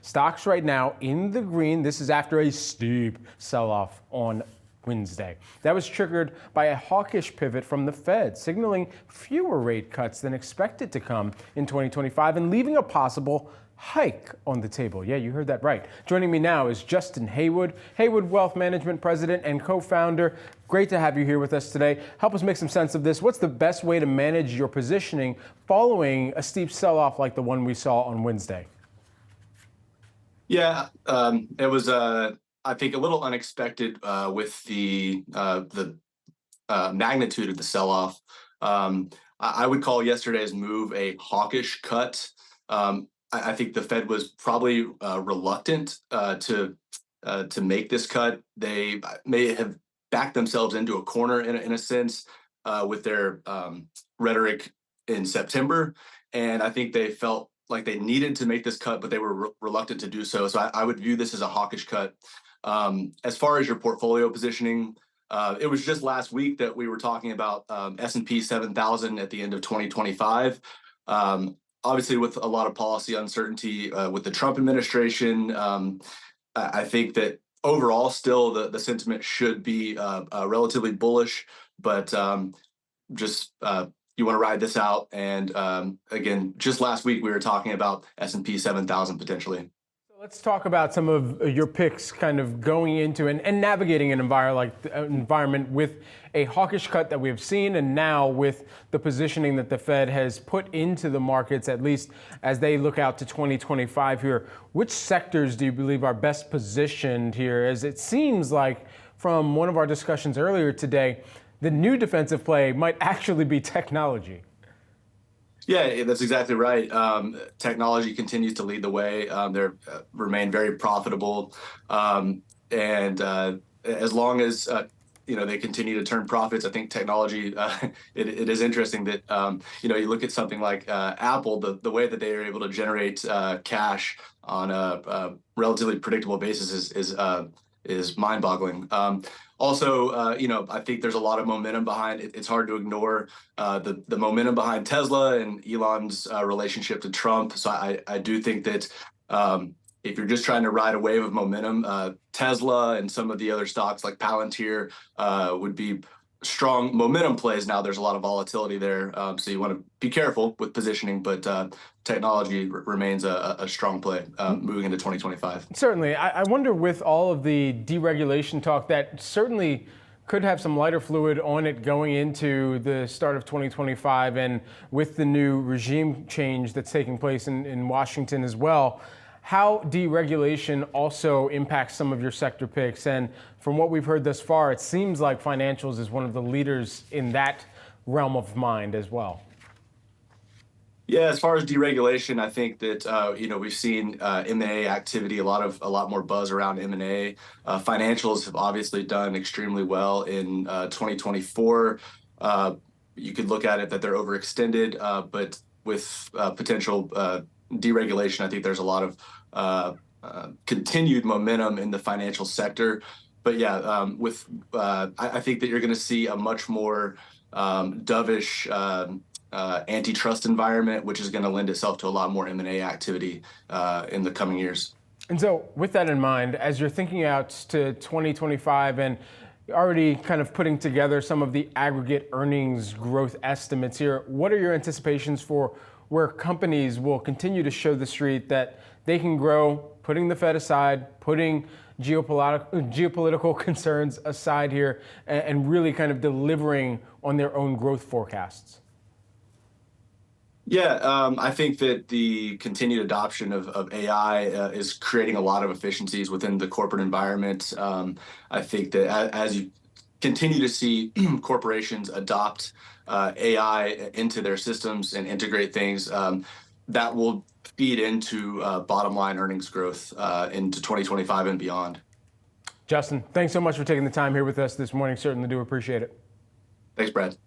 Stocks right now in the green. This is after a steep sell-off on Wednesday. That was triggered by a hawkish pivot from the Fed, signaling fewer rate cuts than expected to come in 2025 and leaving a possible hike on the table. Yeah, you heard that right. Joining me now is Justin Haywood, Haywood Wealth Management President and co-founder. Great to have you here with us today. Help us make some sense of this. What's the best way to manage your positioning following a steep sell-off like the one we saw on Wednesday? Yeah, it was, I think, a little unexpected with the magnitude of the sell-off. I would call yesterday's move a hawkish cut. I think the Fed was probably reluctant to make this cut. They may have backed themselves into a corner in a sense with their rhetoric in September, and I think they felt like they needed to make this cut, but they were reluctant to do so. So I would view this as a hawkish cut. As far as your portfolio positioning, it was just last week that we were talking about S&P 7,000 at the end of 2025. Obviously, with a lot of policy uncertainty with the Trump administration, I think that overall, still the sentiment should be relatively bullish, but you want to ride this out. And again, just last week we were talking about S&P 7,000 potentially. Let's talk about some of your picks kind of going into and navigating an environment with a hawkish cut that we've seen, and now with the positioning that the Fed has put into the markets, at least as they look out to 2025 here. Which sectors do you believe are best positioned here? As it seems like from one of our discussions earlier today, the new defensive play might actually be technology. Yeah, that's exactly right. Technology continues to lead the way. They remain very profitable, and as long as they continue to turn profits, I think technology. It is interesting that you look at something like Apple, the way that they are able to generate cash on a relatively predictable basis is mind-boggling. Also, I think there's a lot of momentum behind it. It's hard to ignore the momentum behind Tesla and Elon's relationship to Trump. So I do think that if you're just trying to ride a wave of momentum, Tesla and some of the other stocks like Palantir would be strong momentum plays. Now there's a lot of volatility there, so you want to be careful with positioning, but technology remains a strong play moving into 2025. Certainly. I wonder, with all of the deregulation talk, that certainly could have some lighter fluid on it going into the start of 2025, and with the new regime change that's taking place in Washington as well, how deregulation also impacts some of your sector picks. And from what we've heard thus far, it seems like financials is one of the leaders in that realm of mind as well. Yeah, as far as deregulation, I think that we've seen M&A activity, a lot more buzz around M&A. Financials have obviously done extremely well in 2024. You could look at it that they're overextended, but with potential deregulation, I think there's a lot of continued momentum in the financial sector. But yeah, I think that you're going to see a much more dovish antitrust environment, which is going to lend itself to a lot more M&A activity in the coming years. And so with that in mind, as you're thinking out to 2025 and already kind of putting together some of the aggregate earnings growth estimates here, what are your anticipations for where companies will continue to show the street that they can grow, putting the Fed aside, putting geopolitical concerns aside here, and really kind of delivering on their own growth forecasts? Yeah, I think that the continued adoption of AI is creating a lot of efficiencies within the corporate environment. I think that as you continue to see corporations adopt AI into their systems and integrate things, that will feed into bottom line earnings growth into 2025 and beyond. Justin, thanks so much for taking the time here with us this morning. Certainly do appreciate it. Thanks, Brad.